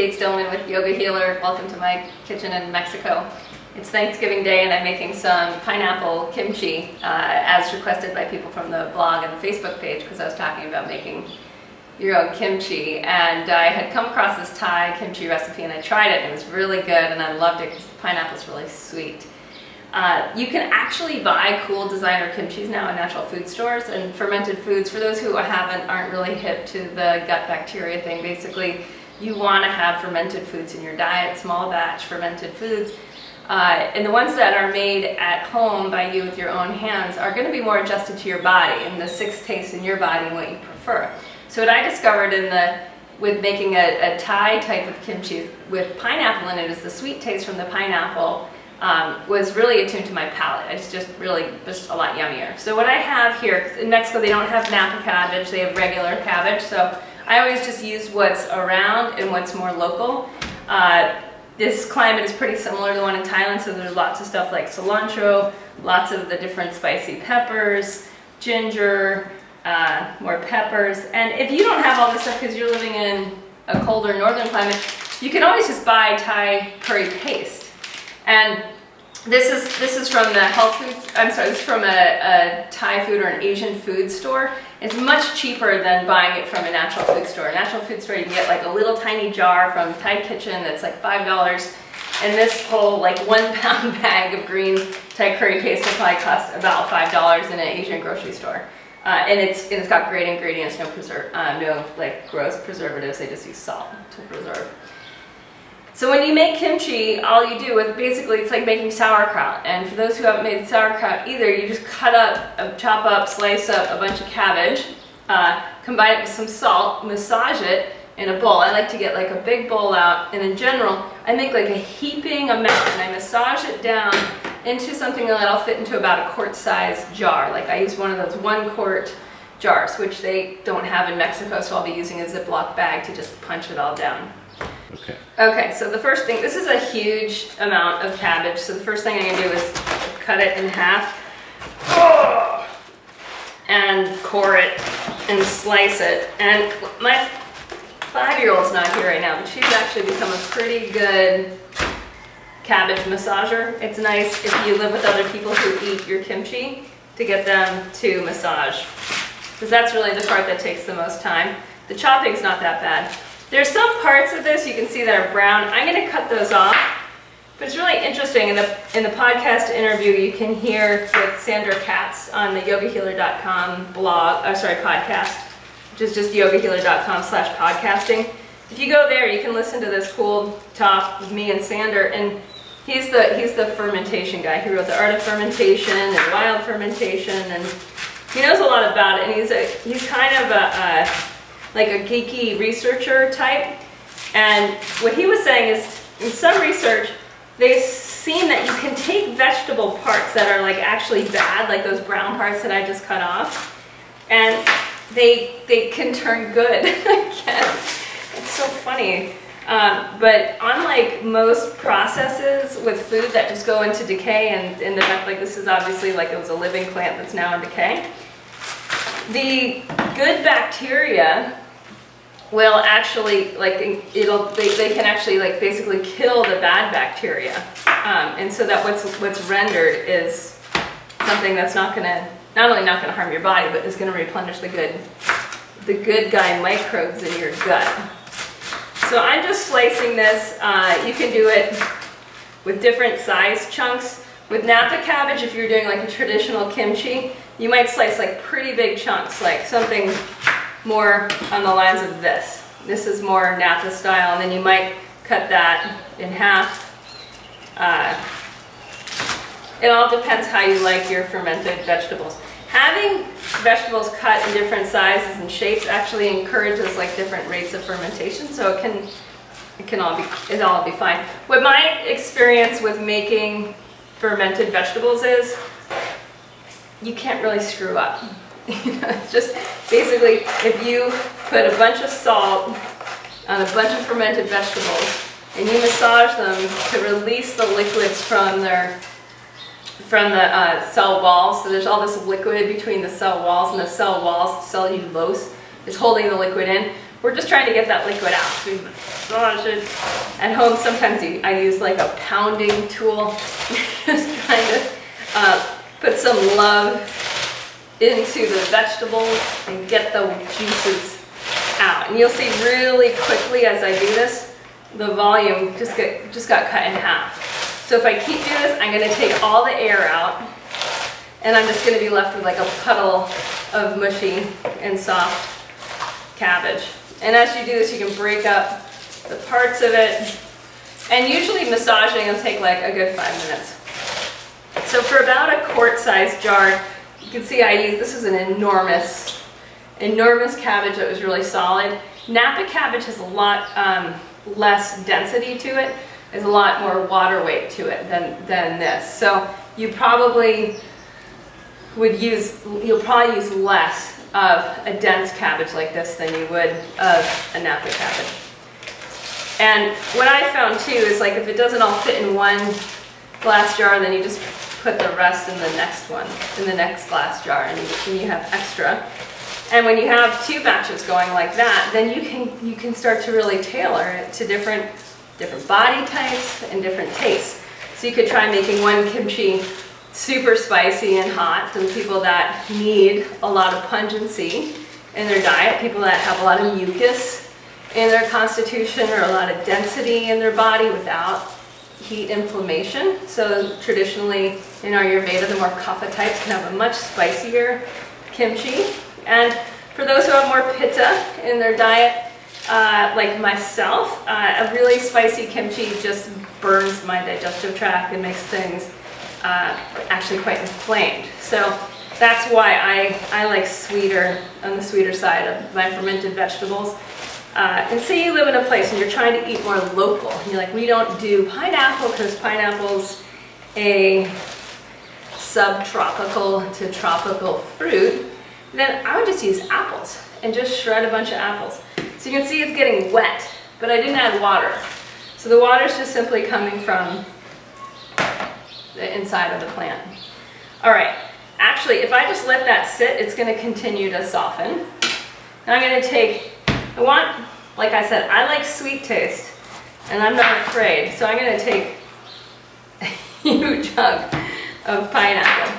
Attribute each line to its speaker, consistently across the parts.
Speaker 1: It's Dylan with Yoga Healer. Welcome to my kitchen in Mexico. It's Thanksgiving Day and I'm making some pineapple kimchi as requested by people from the blog and the Facebook page, because I was talking about making your own kimchi, and I had come across this Thai kimchi recipe and I tried it and it was really good and I loved it because the pineapple is really sweet. You can actually buy cool designer kimchis now in natural food stores, and fermented foods, for those who aren't really hip to the gut bacteria thing, basically you want to have fermented foods in your diet, small batch fermented foods. And the ones that are made at home by you with your own hands are going to be more adjusted to your body and the six tastes in your body and what you prefer. So what I discovered with making a Thai type of kimchi with pineapple in it is the sweet taste from the pineapple was really attuned to my palate. It's just a lot yummier. So what I have here, in Mexico they don't have Napa cabbage, they have regular cabbage, so I always just use what's around and what's more local. This climate is pretty similar to the one in Thailand, so there's lots of stuff like cilantro, lots of the different spicy peppers, ginger, more peppers. And if you don't have all this stuff because you're living in a colder northern climate, you can always just buy Thai curry paste. And this is from the health food, this is from a Thai food or an Asian food store. It's much cheaper than buying it from a natural food store. A natural food store you can get like a little tiny jar from Thai Kitchen that's like $5. And this whole like 1 pound bag of green Thai curry paste will probably cost about $5 in an Asian grocery store. And it's got great ingredients, no like gross preservatives, they just use salt to preserve. So when you make kimchi, all you do is basically it's like making sauerkraut. And for those who haven't made sauerkraut either, you just chop up, slice up a bunch of cabbage, combine it with some salt, massage it in a bowl. I like to get like a big bowl out, and in general, I make like a heaping amount and I massage it down into something that'll fit into about a quart-size jar. Like I use one of those 1 quart jars, which they don't have in Mexico, so I'll be using a Ziploc bag to just punch it all down. Okay, so the first thing, this is a huge amount of cabbage, so the first thing I'm going to do is cut it in half and core it and slice it. And my 5-year-old's not here right now, but she's actually become a pretty good cabbage massager. It's nice if you live with other people who eat your kimchi to get them to massage, because that's really the part that takes the most time. The chopping's not that bad. There's some parts of this you can see that are brown. I'm going to cut those off, but it's really interesting. In the podcast interview you can hear with Sandra Katz on the yogahealer.com podcast, which is just yogahealer.com/podcasting. If you go there, you can listen to this cool talk with me and Sander, and he's the fermentation guy. He wrote The Art of Fermentation and Wild Fermentation, and he knows a lot about it. And he's kind of like a geeky researcher type. And what he was saying is, in some research, they've seen that you can take vegetable parts that are like actually bad, like those brown parts that I just cut off, and they can turn good again. It's so funny. But unlike most processes with food that just go into decay, and in the fact, like this is obviously like it was a living plant that's now in decay, the good bacteria will actually they can actually like basically kill the bad bacteria, and so that what's rendered is something that's not only not going to harm your body, but is going to replenish the good guy microbes in your gut. So I'm just slicing this. You can do it with different size chunks. With Napa cabbage, if you're doing like a traditional kimchi, you might slice like pretty big chunks, like something more on the lines of this. This is more Napa style, and then you might cut that in half. It all depends how you like your fermented vegetables. Having vegetables cut in different sizes and shapes actually encourages like different rates of fermentation, so it'll all be fine. What my experience with making fermented vegetables is, you can't really screw up. It's just basically if you put a bunch of salt on a bunch of fermented vegetables and you massage them to release the liquids from the cell walls. So there's all this liquid between the cell walls, and the cell walls, cellulose, is holding the liquid in. we're just trying to get that liquid out. So we massage it. At home, sometimes I use like a pounding tool, just trying to put some love into the vegetables and get the juices out. And you'll see really quickly as I do this, the volume just got cut in half. So if I keep doing this, I'm going to take all the air out, and I'm just going to be left with like a puddle of mushy and soft cabbage. And as you do this, you can break up the parts of it. And usually massaging will take like a good 5 minutes. So for about a quart-sized jar, you can see this is an enormous cabbage that was really solid. Napa cabbage has a lot less density to it. There's a lot more water weight to it than this. So you probably you'll probably use less of a dense cabbage like this than you would of a Napa cabbage. And what I found too is, like, if it doesn't all fit in one glass jar, then you just put the rest in the next one, in the next glass jar, and you have extra. And when you have 2 batches going like that, then you can start to really tailor it to different body types and different tastes. So you could try making one kimchi super spicy and hot for the people that need a lot of pungency in their diet, people that have a lot of mucus in their constitution or a lot of density in their body without heat inflammation. So traditionally in Ayurveda, the more kapha types can have a much spicier kimchi. And for those who have more pitta in their diet, like myself, a really spicy kimchi just burns my digestive tract and makes things actually quite inflamed. So that's why I like sweeter, on the sweeter side of my fermented vegetables. And say you live in a place and you're trying to eat more local, and you're like, we don't do pineapple because pineapple's a subtropical to tropical fruit, then I would just use apples and just shred a bunch of apples. So you can see it's getting wet, but I didn't add water. So the water's just simply coming from the inside of the plant. All right, actually, if I just let that sit, it's gonna continue to soften. Now I'm gonna take, like I said, I like sweet taste, and I'm not afraid, so I'm gonna take a huge hunk of pineapple.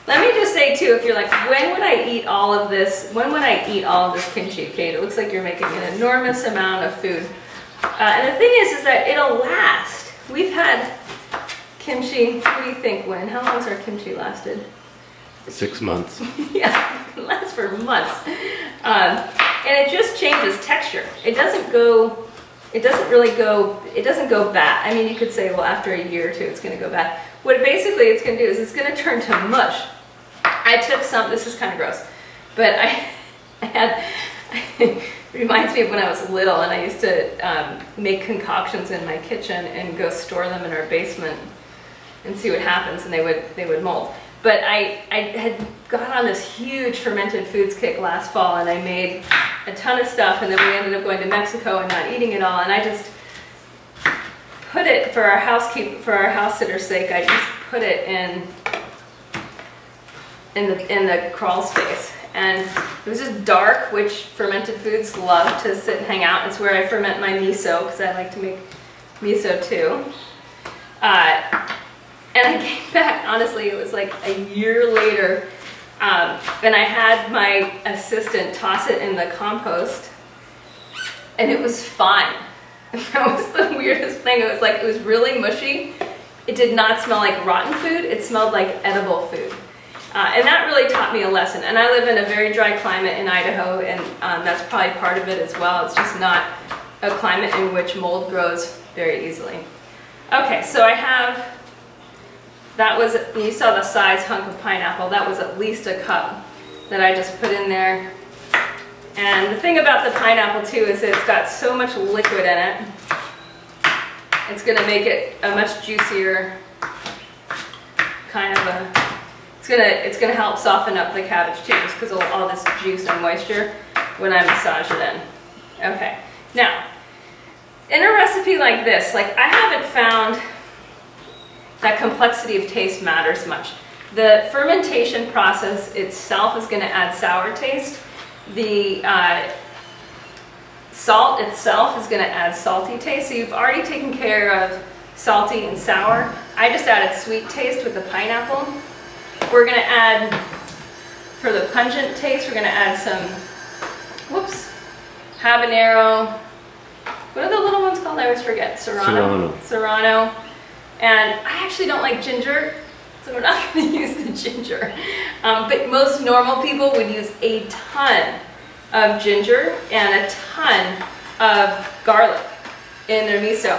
Speaker 1: Let me just say too, if you're like, when would I eat all of this? When would I eat all of this kimchi, Kate? It looks like you're making an enormous amount of food. And the thing is that it'll last. We've had kimchi, what do you think, when? How long has our kimchi lasted?
Speaker 2: 6 months.
Speaker 1: Yeah, it lasts for months. And it just changes texture. It doesn't go bad. I mean, you could say, well, after a year or two, it's gonna go bad. What basically it's gonna do is it's gonna turn to mush. I took some, this is kind of gross, but it reminds me of when I was little and I used to make concoctions in my kitchen and go store them in our basement and see what happens, and they would mold. But I had got on this huge fermented foods kick last fall, and I made a ton of stuff, and then we ended up going to Mexico and not eating it all, and I just put it, for our house sitter's sake, I just put it in the crawl space. And it was just dark, which fermented foods love to sit and hang out. It's where I ferment my miso, because I like to make miso too. And I came back, honestly, it was like a year later, and I had my assistant toss it in the compost, and it was fine. That was the weirdest thing. It was really mushy. It did not smell like rotten food. It smelled like edible food. And that really taught me a lesson. And I live in a very dry climate in Idaho, and that's probably part of it as well. It's just not a climate in which mold grows very easily. Okay, so I have, you saw the size hunk of pineapple. That was at least a cup that I just put in there. And the thing about the pineapple too is that it's got so much liquid in it. It's going to make it a much juicier kind of a, it's going to help soften up the cabbage too, just because of all this juice and moisture when I massage it in. Okay, now in a recipe like this, like, I haven't found that complexity of taste matters much. The fermentation process itself is going to add sour taste. The Salt itself is going to add salty taste. So you've already taken care of salty and sour. I just added sweet taste with the pineapple. We're going to add, for the pungent taste, we're going to add some, habanero. What are the little ones called? I always forget. Serrano. And I actually don't like ginger, so we're not going to use the ginger. But most normal people would use a ton of ginger and a ton of garlic in their miso.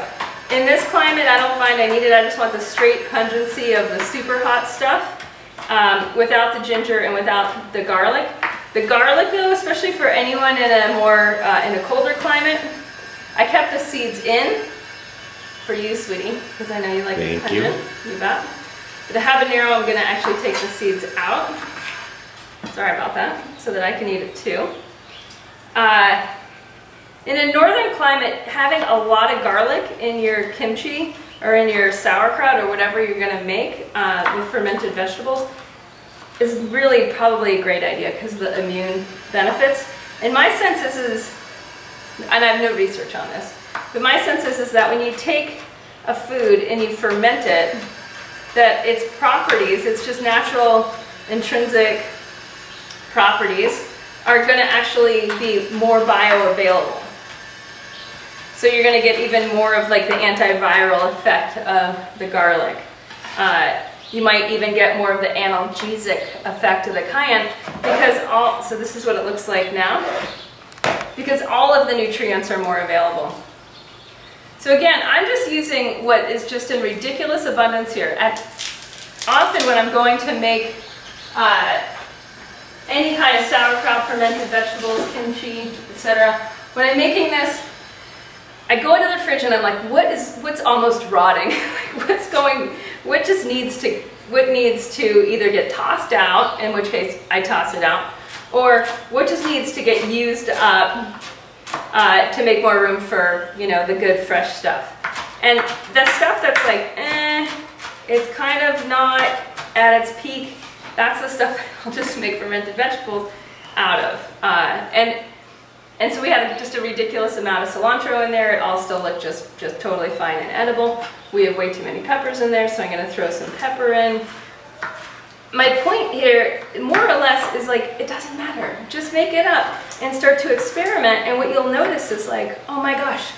Speaker 1: In this climate, I don't find I need it. I just want the straight pungency of the super hot stuff without the ginger and without the garlic. The garlic, though, especially for anyone in a more in a colder climate, I kept the seeds in for you, sweetie, because I know you like the pungent. You bet. For the habanero, I'm going to actually take the seeds out. Sorry about that, so that I can eat it too. In a northern climate, having a lot of garlic in your kimchi or in your sauerkraut or whatever you're going to make with fermented vegetables is really probably a great idea because of the immune benefits. And my sense is, and I have no research on this, but my sense is that when you take a food and you ferment it, that its properties, its just natural intrinsic properties, are going to actually be more bioavailable. So you're going to get even more of like the antiviral effect of the garlic. You might even get more of the analgesic effect of the cayenne because so this is what it looks like now, because all of the nutrients are more available. So again, I'm just using what is just in ridiculous abundance here. Often when I'm going to make any kind of sauerkraut, fermented vegetables, kimchi, etc. When I'm making this, I go into the fridge and I'm like, what's almost rotting? What needs to either get tossed out, in which case I toss it out, or what just needs to get used up to make more room for, you know, the good fresh stuff. And the stuff that's like, it's kind of not at its peak, that's the stuff I'll just make fermented vegetables out of. And so we had just a ridiculous amount of cilantro in there. It all still looked just totally fine and edible. We have way too many peppers in there, so I'm going to throw some pepper in. My point here, more or less, is like, it doesn't matter. Just make it up and start to experiment. And what you'll notice is like, oh my gosh,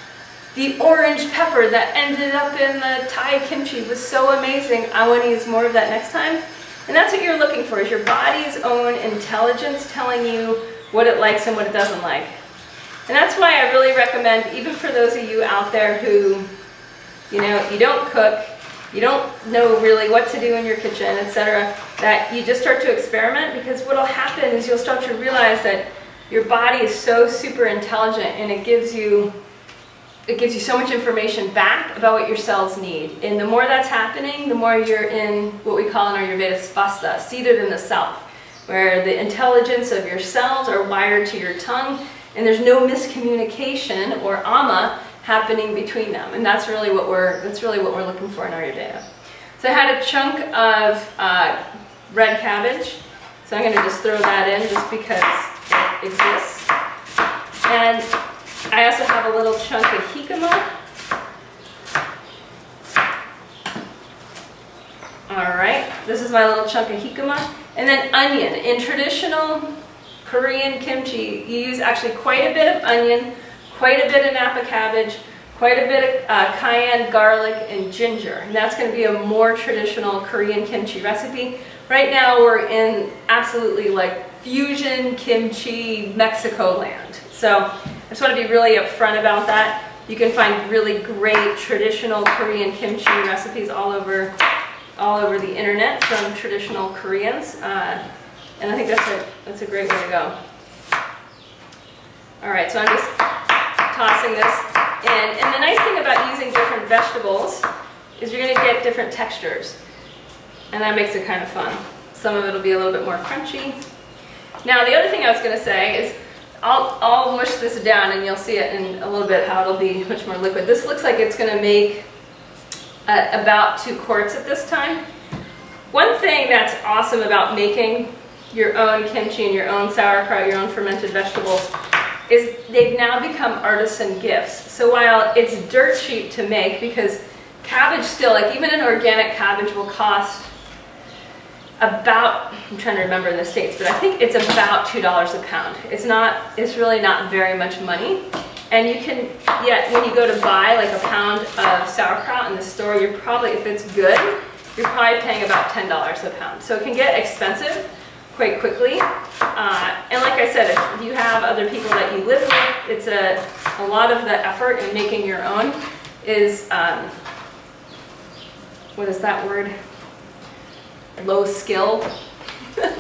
Speaker 1: the orange pepper that ended up in the Thai kimchi was so amazing. I want to use more of that next time. And that's what you're looking for, is your body's own intelligence telling you what it likes and what it doesn't like. And that's why I really recommend, even for those of you out there who, you know, you don't cook, you don't know really what to do in your kitchen, etc., that you just start to experiment, because what will happen is you'll start to realize that your body is so super intelligent, and it gives you so much information back about what your cells need. And the more that's happening, the more you're in what we call in Ayurveda svastha, seated in the self, where the intelligence of your cells are wired to your tongue, and there's no miscommunication or ama happening between them. And that's really what we're looking for in Ayurveda. So I had a chunk of red cabbage, so I'm going to just throw that in just because it exists. And I also have a little chunk of jicama. All right, this is my little chunk of jicama. And then onion. In traditional Korean kimchi, you use actually quite a bit of onion, quite a bit of napa cabbage, quite a bit of cayenne, garlic, and ginger. And that's going to be a more traditional Korean kimchi recipe. Right now we're in absolutely like fusion kimchi Mexico land. So I just want to be really upfront about that. You can find really great traditional Korean kimchi recipes all over the internet from traditional Koreans. And I think that's a great way to go. All right, so I'm just tossing this in. And the nice thing about using different vegetables is you're going to get different textures. And that makes it kind of fun. Some of it will be a little bit more crunchy. Now, the other thing I was going to say is I'll mush this down, and you'll see it in a little bit how it'll be much more liquid. This looks like it's going to make about 2 quarts at this time. One thing that's awesome about making your own kimchi and your own sauerkraut, your own fermented vegetables, is they've now become artisan gifts. So while it's dirt cheap to make, because cabbage still, like even an organic cabbage will cost about, I'm trying to remember in the States, but I think it's about $2 a pound. It's really not very much money. And you can, yet when you go to buy like a pound of sauerkraut in the store, you're probably, if it's good, you're probably paying about $10 a pound. So it can get expensive quite quickly. And like I said, if you have other people that you live with, it's a lot of the effort in making your own is, what is that word? Low skill,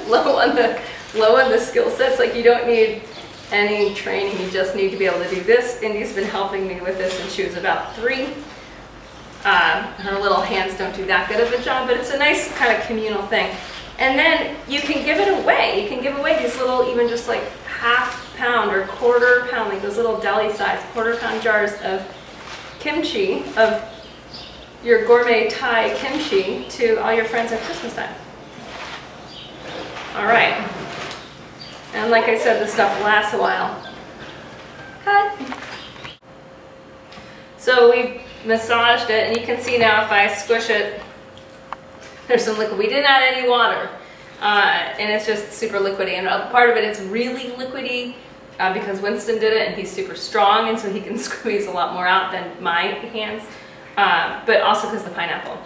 Speaker 1: low on the skill sets. Like you don't need any training, you just need to be able to do this. Indy's been helping me with this since she was about 3. Her little hands don't do that good of a job, but it's a nice kind of communal thing. And then you can give it away. You can give away these little, even just like half pound or quarter pound, like those little deli size quarter pound jars of kimchi, of your gourmet Thai kimchi, to all your friends at Christmas time. All right. And like I said, this stuff lasts a while. Cut. So we've massaged it, and you can see now if I squish it, there's some liquid. We didn't add any water, and it's just super liquidy. And part of it is really liquidy because Winston did it, and he's super strong, and so he can squeeze a lot more out than my hands. But also because of the pineapple.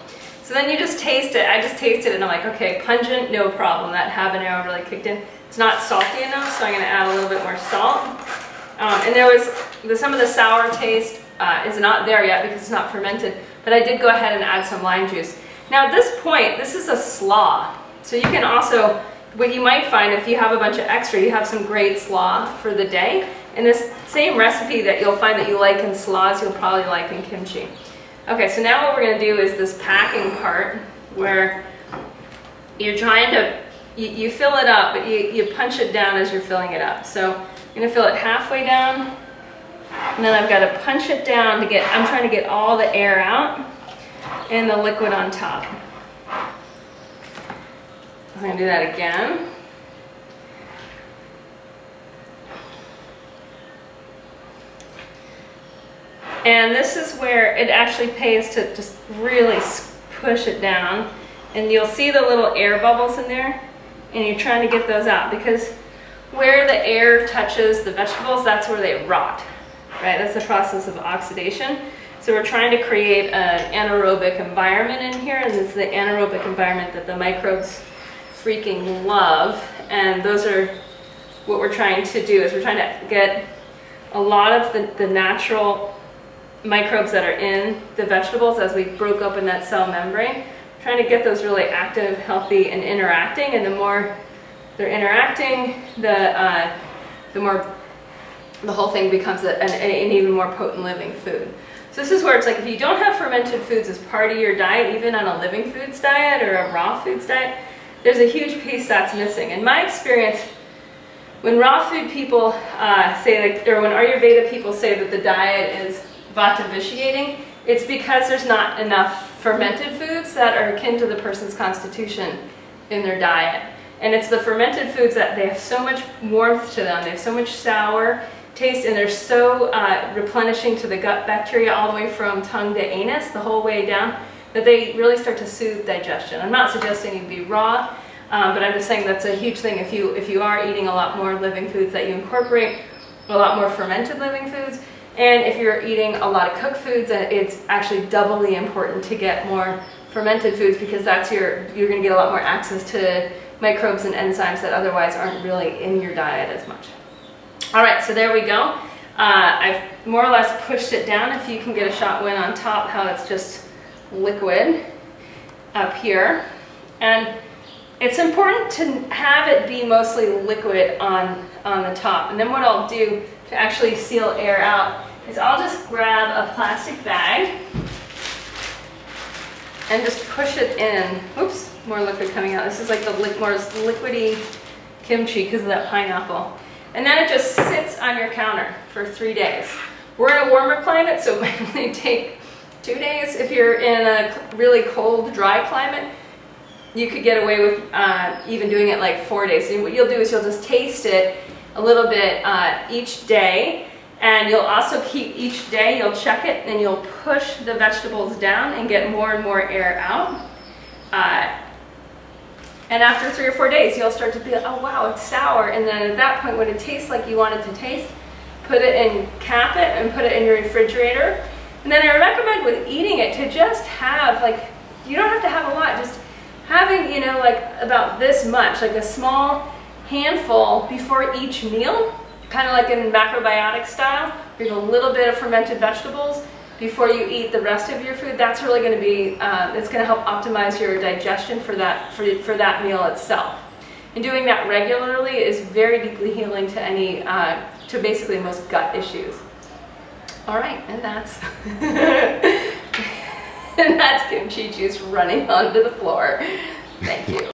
Speaker 1: So then you just taste it. I just tasted it and I'm like, okay, pungent, no problem. That habanero really kicked in. It's not salty enough, so I'm going to add a little bit more salt. And there was some of the sour taste is not there yet because it's not fermented, but I did go ahead and add some lime juice. Now at this point, this is a slaw. So you can also, what you might find if you have a bunch of extra, you have some great slaw for the day. And this same recipe that you'll find that you like in slaws, you'll probably like in kimchi. Okay, so now what we're going to do is this packing part where you're trying to, you fill it up, but you punch it down as you're filling it up. So I'm going to fill it halfway down, and then I've got to punch it down to get, I'm trying to get all the air out and the liquid on top. I'm going to do that again. And this is where it actually pays to just really push it down. And you'll see the little air bubbles in there, and you're trying to get those out because where the air touches the vegetables, that's where they rot, right? That's the process of oxidation. So we're trying to create an anaerobic environment in here, and it's the anaerobic environment that the microbes freaking love. And those are what we're trying to do, is we're trying to get a lot of the natural microbes that are in the vegetables as we broke open that cell membrane, trying to get those really active, healthy, and interacting. And the more they're interacting, the more the whole thing becomes an even more potent living food. So this is where it's like if you don't have fermented foods as part of your diet, even on a living foods diet or a raw foods diet, there's a huge piece that's missing. In my experience, when raw food people say, like, or when Ayurveda people say that the diet is vata vitiating, it's because there's not enough fermented foods that are akin to the person's constitution in their diet. And it's the fermented foods that they have so much warmth to them, they have so much sour taste, and they're so replenishing to the gut bacteria all the way from tongue to anus, the whole way down, that they really start to soothe digestion. I'm not suggesting you be raw, but I'm just saying that's a huge thing if you are eating a lot more living foods, that you incorporate a lot more fermented living foods. And if you're eating a lot of cooked foods, it's actually doubly important to get more fermented foods, because that's you're going to get a lot more access to microbes and enzymes that otherwise aren't really in your diet as much. All right, so there we go. I've more or less pushed it down. If you can get a shot win on top, how it's just liquid up here. And it's important to have it be mostly liquid on the top. And then what I'll do to actually seal air out is I'll just grab a plastic bag and just push it in. Oops, more liquid coming out. This is like the more liquidy kimchi because of that pineapple. And then it just sits on your counter for 3 days. We're in a warmer climate, so it might only take 2 days. If you're in a really cold, dry climate, you could get away with even doing it like 4 days. So what you'll do is you'll just taste it, a little bit each day. And you'll also keep each day, you'll check it and you'll push the vegetables down and get more and more air out. And after 3 or 4 days, you'll start to feel, oh wow, it's sour. And then at that point, when it tastes like you want it to taste, put it in, cap it and put it in your refrigerator. And then I recommend with eating it to just have, like, you don't have to have a lot, just having, you know, like about this much, like a small handful before each meal, kind of like in macrobiotic style, where you have a little bit of fermented vegetables before you eat the rest of your food. That's really going to be, that's going to help optimize your digestion for that meal itself. And doing that regularly is very deeply healing to any, to basically most gut issues. All right, and that's, and that's kimchi juice running onto the floor. Thank you.